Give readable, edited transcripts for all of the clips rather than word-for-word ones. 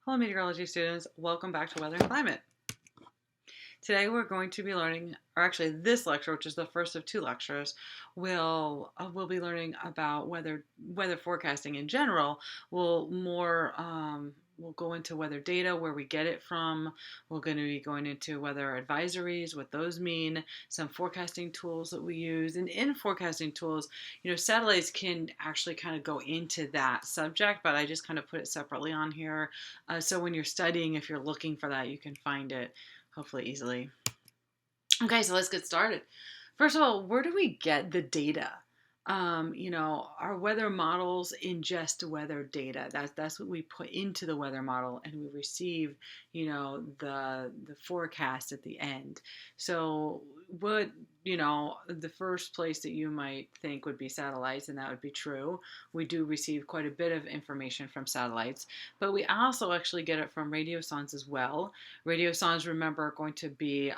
Hello meteorology students, welcome back to Weather and Climate. Today we're going to be learning, or actually this lecture, which is the first of two lectures, we'll be learning about weather forecasting in general. We'll go into weather data, where we get it from. We're going to be going into weather advisories, what those mean, some forecasting tools that we use. And in forecasting tools, satellites can actually kind of go into that subject, but I just kind of put it separately on here. So when you're studying, if you're looking for that, you can find it hopefully easily. Okay, so let's get started. First of all, where do we get the data? Our weather models ingest weather data. That's what we put into the weather model, and we receive, the forecast at the end. So the first place that you might think would be satellites, and that would be true. We do receive quite a bit of information from satellites, but we also actually get it from radiosondes as well. Radiosondes, remember, are going to be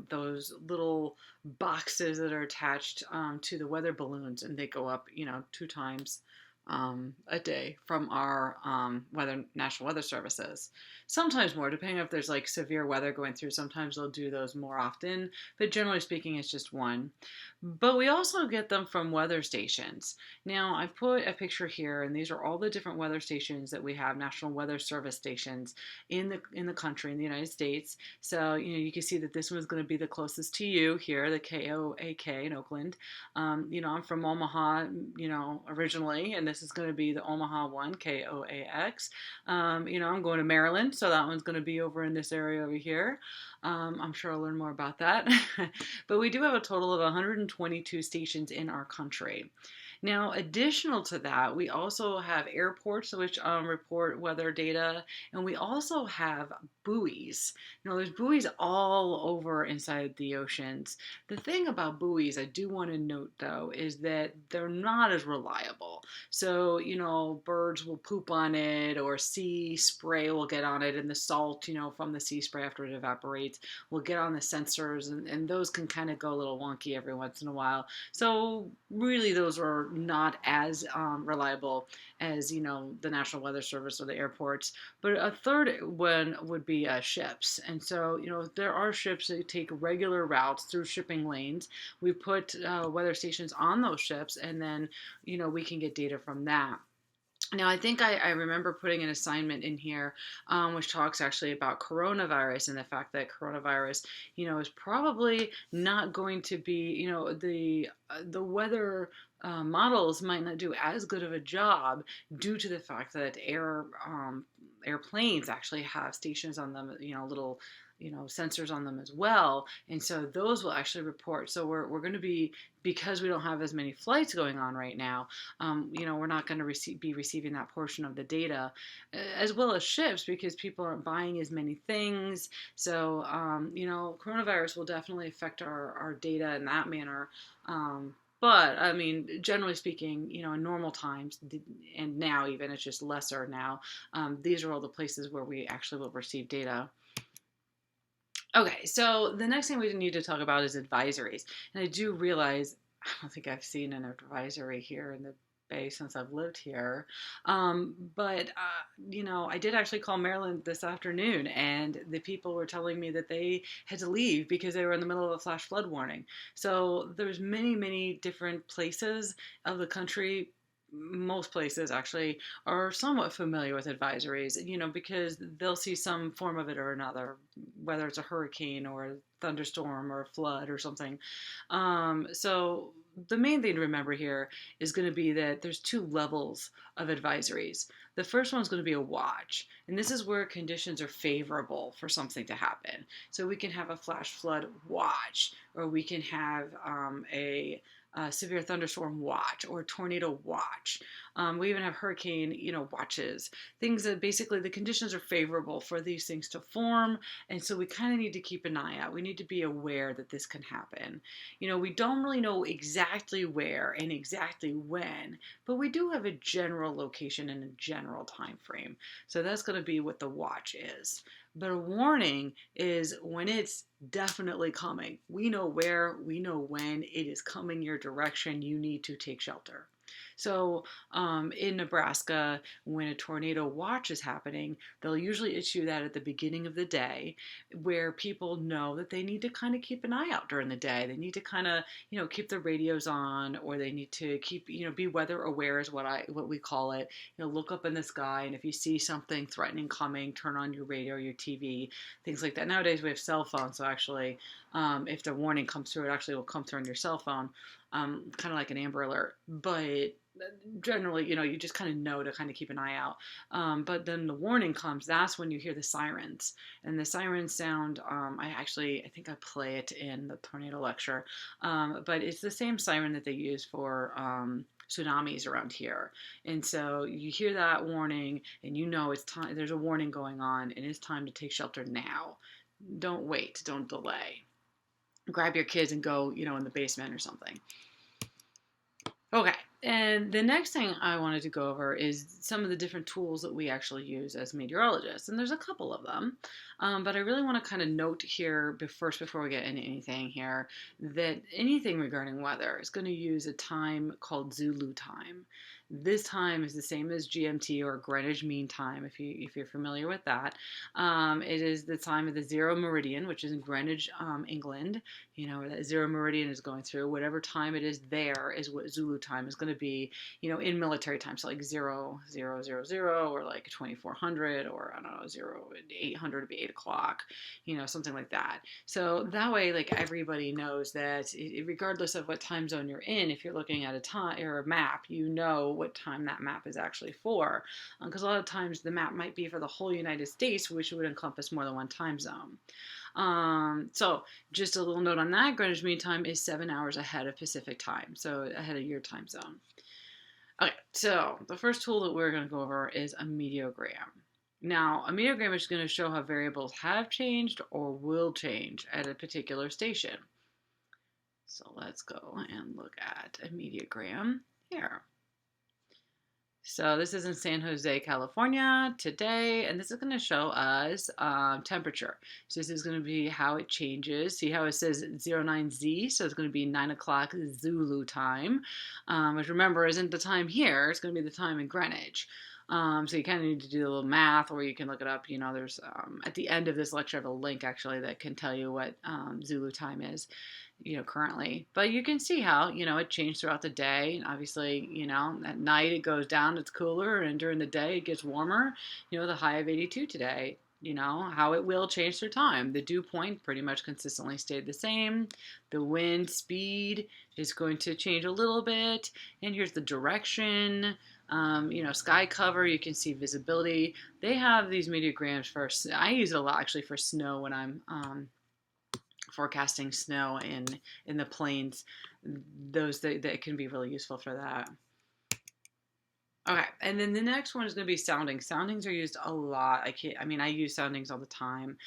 those little boxes that are attached to the weather balloons, and they go up, 2 times a day from our National Weather Services. Sometimes more, depending if there's like severe weather going through. Sometimes they'll do those more often, but generally speaking, it's just one. But we also get them from weather stations. Now, I've put a picture here, and these are all the different weather stations that we have, National Weather Service stations in the country, in the United States. So, you can see that this one's going to be the closest to you here, the KOAK in Oakland. I'm from Omaha, originally, and this is going to be the Omaha one, KOAX. I'm going to Maryland, so that one's going to be over in this area over here. I'm sure I'll learn more about that. But we do have a total of 122 stations in our country. Now, additional to that, we also have airports which report weather data, and we also have buoys. There's buoys all over inside the oceans. The thing about buoys, I do want to note though, is that they're not as reliable. So, birds will poop on it, or sea spray will get on it, and the salt, from the sea spray after it evaporates will get on the sensors, and those can kind of go a little wonky every once in a while. So really, those are not as reliable as the National Weather Service or the airports. But a third one would be ships. And so there are ships that take regular routes through shipping lanes. We put weather stations on those ships, and then we can get data from that. Now, I think I remember putting an assignment in here which talks actually about coronavirus, and the fact that coronavirus, is probably not going to be, the weather models might not do as good of a job due to the fact that airplanes actually have stations on them, little sensors on them as well, and so those will actually report. So we're going to be, because we don't have as many flights going on right now, we're not going to be receiving that portion of the data, as well as ships, because people aren't buying as many things. So coronavirus will definitely affect our data in that manner. But I mean, generally speaking, in normal times, and now even it's just lesser now, these are all the places where we actually will receive data. Okay, so the next thing we need to talk about is advisories. And I do realize, I don't think I've seen an advisory here in the Bay since I've lived here. But I did actually call Maryland this afternoon, and the people were telling me that they had to leave because they were in the middle of a flash flood warning. So there's many, many different places of the country. Most places actually are somewhat familiar with advisories, because they'll see some form of it or another, whether it's a hurricane or a thunderstorm or a flood or something. So the main thing to remember here is going to be that there's 2 levels of advisories. The first one is going to be a watch, and this is where conditions are favorable for something to happen. So we can have a flash flood watch, or we can have a severe thunderstorm watch, or tornado watch. We even have hurricane, watches. Things that basically the conditions are favorable for these things to form, and so we kind of need to keep an eye out. We need to be aware that this can happen. We don't really know exactly where and exactly when, but we do have a general location and a general time frame. So that's going to be what the watch is. But a warning is when it's definitely coming. We know where, we know when it is coming your direction. You need to take shelter. So in Nebraska, when a tornado watch is happening, they'll usually issue that at the beginning of the day, where people know that they need to kind of keep an eye out during the day. They need to kind of, keep their radios on, or they need to keep, be weather aware is what we call it. Look up in the sky, and if you see something threatening coming, turn on your radio or your TV, things like that. Nowadays we have cell phones, so actually, if the warning comes through, it actually will come through on your cell phone, kind of like an Amber Alert. But generally, you just kind of know to kind of keep an eye out. But then the warning comes, that's when you hear the sirens. And the sirens sound, I think I play it in the tornado lecture, but it's the same siren that they use for tsunamis around here. And so you hear that warning and it's time, there's a warning going on, and it's time to take shelter now. Don't wait, don't delay. Grab your kids and go, in the basement or something. Okay, and the next thing I wanted to go over is some of the different tools that we actually use as meteorologists. And there's a couple of them, but I really want to kind of note here before we get into anything here, that anything regarding weather is going to use a time called Zulu time. This time is the same as GMT, or Greenwich Mean Time, if you're familiar with that. It is the time of the zero meridian, which is in Greenwich, England. Where that zero meridian is going through. Whatever time it is there is what Zulu time is going to be, in military time. So like 0000, or like 2400, or I don't know, 0800 would be 8 o'clock, something like that. So that way, like, everybody knows that regardless of what time zone you're in, if you're looking at a time or a map, what time that map is actually for. Because a lot of times the map might be for the whole United States, which would encompass more than one time zone. So just a little note on that, Greenwich Mean Time is 7 hours ahead of Pacific time, so ahead of your time zone. Okay, so the first tool that we're going to go over is a meteogram. Now, a meteogram is going to show how variables have changed or will change at a particular station. So let's go and look at a meteogram here. So this is in San Jose, California today, and this is going to show us temperature. So this is going to be how it changes. See how it says 09Z, so it's going to be 9 o'clock Zulu time, which remember isn't the time here, it's going to be the time in Greenwich. So you kind of need to do a little math, or you can look it up. There's at the end of this lecture, I have a link actually that can tell you what Zulu time is, currently. But you can see how, it changed throughout the day. And obviously, at night it goes down, it's cooler, and during the day it gets warmer. The high of 82 today. How it will change through time. The dew point pretty much consistently stayed the same. The wind speed is going to change a little bit. And here's the direction. Sky cover, you can see visibility. They have these meteograms I use it a lot actually for snow when I'm forecasting snow in the plains. That can be really useful for that. Okay, and then the next one is going to be soundings. Soundings are used a lot. I use soundings all the time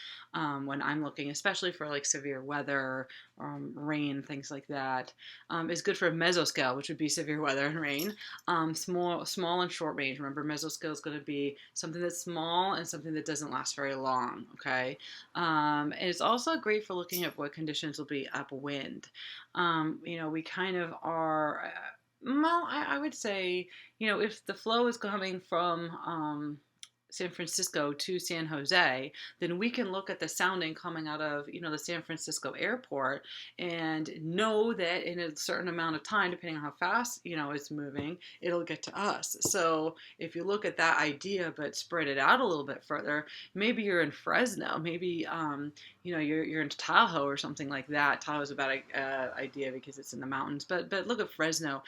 when I'm looking, especially for like severe weather, rain, things like that. It's good for mesoscale, which would be severe weather and rain. Small and short range. Remember, mesoscale is going to be something that's small and something that doesn't last very long. Okay, and it's also great for looking at what conditions will be upwind. We kind of are. Well, I would say, if the flow is coming from San Francisco to San Jose, then we can look at the sounding coming out of, the San Francisco airport and know that in a certain amount of time, depending on how fast, it's moving, it'll get to us. So if you look at that idea, but spread it out a little bit further, maybe you're in Fresno, maybe, you're in Tahoe or something like that. Tahoe's a bad idea because it's in the mountains, but look at Fresno,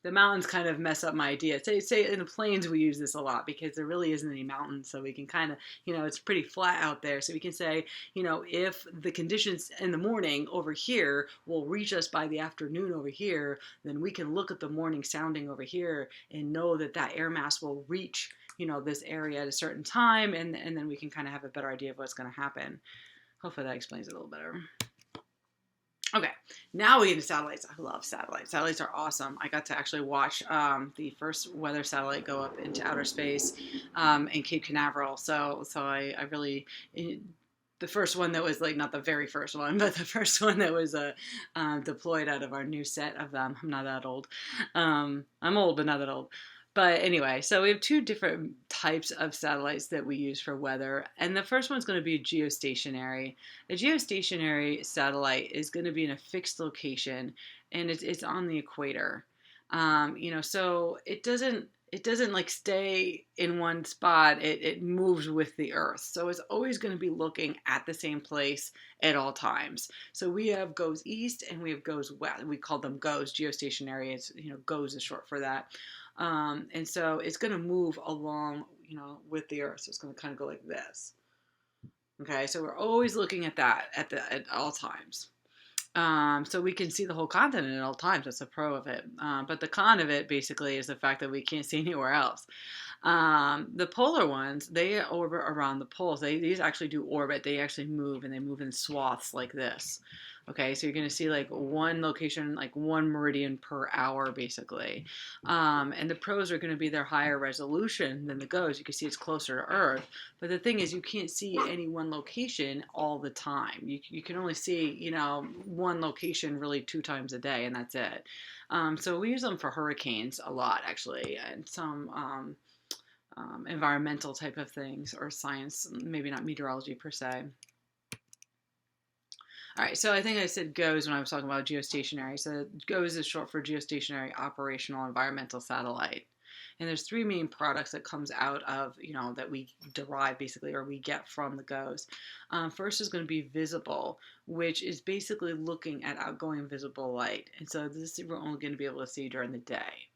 the mountains kind of mess up my idea. Say in the plains we use this a lot because there really isn't any mountains, so we can kind of, it's pretty flat out there. So we can say, if the conditions in the morning over here will reach us by the afternoon over here, then we can look at the morning sounding over here and know that air mass will reach, this area at a certain time, and then we can kind of have a better idea of what's going to happen. Hopefully that explains it a little better. Okay, now we get into satellites. I love satellites. Satellites are awesome. I got to actually watch the first weather satellite go up into outer space in Cape Canaveral. So I really the first one that was like, not the very first one, but the first one that was deployed out of our new set of them. I'm not that old. I'm old, but not that old. But anyway, so we have two different types of satellites that we use for weather. And the first one's going to be geostationary. A geostationary satellite is going to be in a fixed location, and it's on the equator. So it doesn't like stay in one spot. It moves with the earth, so it's always going to be looking at the same place at all times. So we have goes east and we have goes west. We call them goes geostationary. It's, goes is short for that. And so it's going to move along, with the earth. So it's going to kind of go like this. Okay, so we're always looking at that at all times. So we can see the whole continent at all times. That's the pro of it. But the con of it basically is the fact that we can't see anywhere else. The polar ones, they orbit around the poles. These actually do orbit. They actually move, and they move in swaths like this. Okay, so you're going to see like one location, like one meridian per hour, basically. And the pros are going to be their higher resolution than the goes. You can see it's closer to Earth. But the thing is, you can't see any one location all the time. You can only see, one location really 2 times a day, and that's it. So we use them for hurricanes a lot, actually, and some environmental type of things, or science, maybe not meteorology per se. All right, so I think I said GOES when I was talking about geostationary. So GOES is short for Geostationary Operational Environmental Satellite. And there's 3 main products that comes out of, that we derive basically, or we get from the GOES. First is going to be visible, which is basically looking at outgoing visible light. And so this we're only going to be able to see during the day.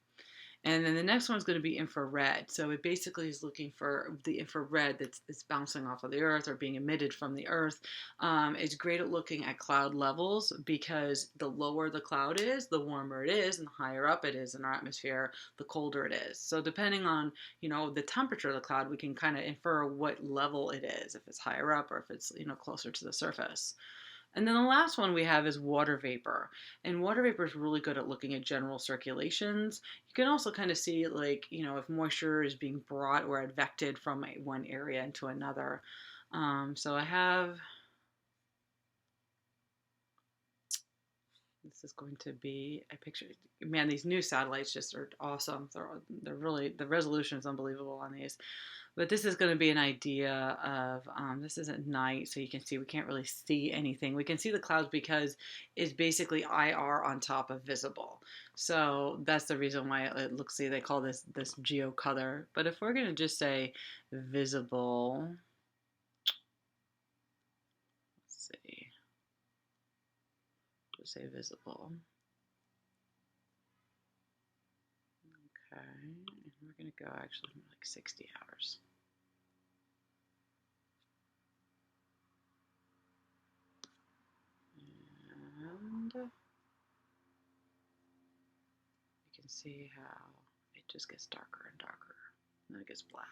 And then the next one's going to be infrared. So it basically is looking for the infrared that's bouncing off of the earth or being emitted from the earth. It's great at looking at cloud levels, because the lower the cloud is, the warmer it is, and the higher up it is in our atmosphere, the colder it is. So depending on, the temperature of the cloud, we can kind of infer what level it is, if it's higher up or if it's, closer to the surface. And then the last one we have is water vapor. And water vapor is really good at looking at general circulations. You can also kind of see, like, if moisture is being brought or advected from one area into another. So I have, this is going to be a picture. Man, these new satellites just are awesome. They're really, the resolution is unbelievable on these. But this is going to be an idea of, this is at night, so you can see we can't really see anything. We can see the clouds because it's basically IR on top of visible. So that's the reason why it looks, see, they call this geo color. But if we're going to just say visible, let's see, just say visible. Okay, and we're going to go actually like 60 hours. And you can see how it just gets darker and darker, and then it gets black.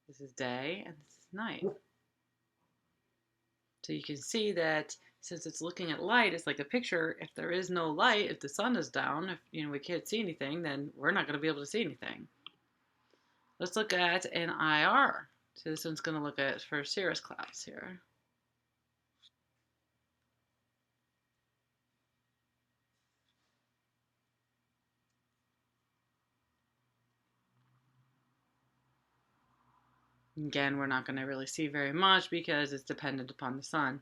This is day and this is night. So you can see that since it's looking at light, it's like a picture. If there is no light, if the sun is down, if we can't see anything, then we're not going to be able to see anything. Let's look at an IR. So this one's going to look at for cirrus clouds here. Again, we're not going to really see very much because it's dependent upon the sun.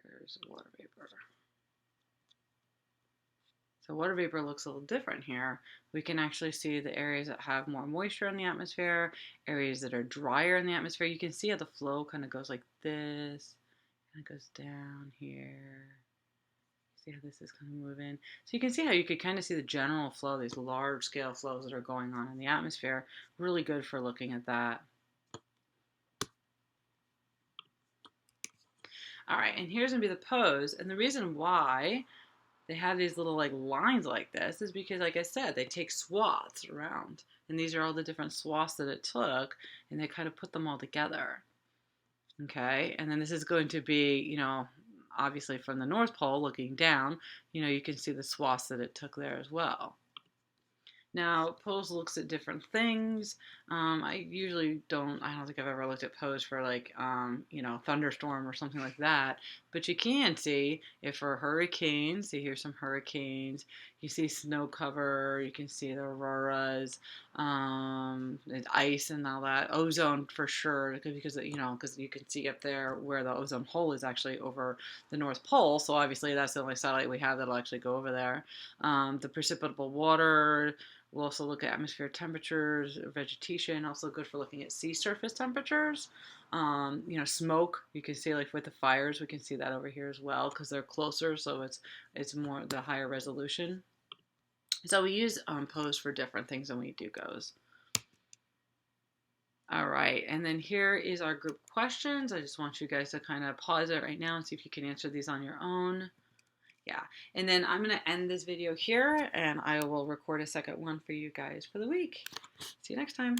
Here's water vapor. So water vapor looks a little different here. We can actually see the areas that have more moisture in the atmosphere, areas that are drier in the atmosphere. You can see how the flow kind of goes like this, and it goes down here. See how this is kind of moving. So you can see how you could kind of see the general flow, these large scale flows that are going on in the atmosphere. Really good for looking at that. All right, and here's gonna be the POES. And the reason why they have these little like lines like this is because, like I said, they take swaths around. And these are all the different swaths that it took, and they kind of put them all together. Okay, and then this is going to be, obviously from the North Pole looking down, you can see the swaths that it took there as well. Now, POES looks at different things. I usually I don't think I've ever looked at POES for like, thunderstorm or something like that. But you can see if for hurricanes, you hear some hurricanes, you see snow cover, you can see the auroras, the ice and all that. Ozone for sure, because you can see up there where the ozone hole is actually over the North Pole. So obviously that's the only satellite we have that'll actually go over there. The precipitable water. We'll also look at atmospheric temperatures, vegetation, also good for looking at sea surface temperatures. Smoke, you can see like with the fires, we can see that over here as well because they're closer, so it's more the higher resolution. So we use POES for different things than we do GOES. All right, and then here is our group questions. I just want you guys to kind of pause it right now and see if you can answer these on your own. Yeah, and then I'm going to end this video here, and I will record a second one for you guys for the week. See you next time.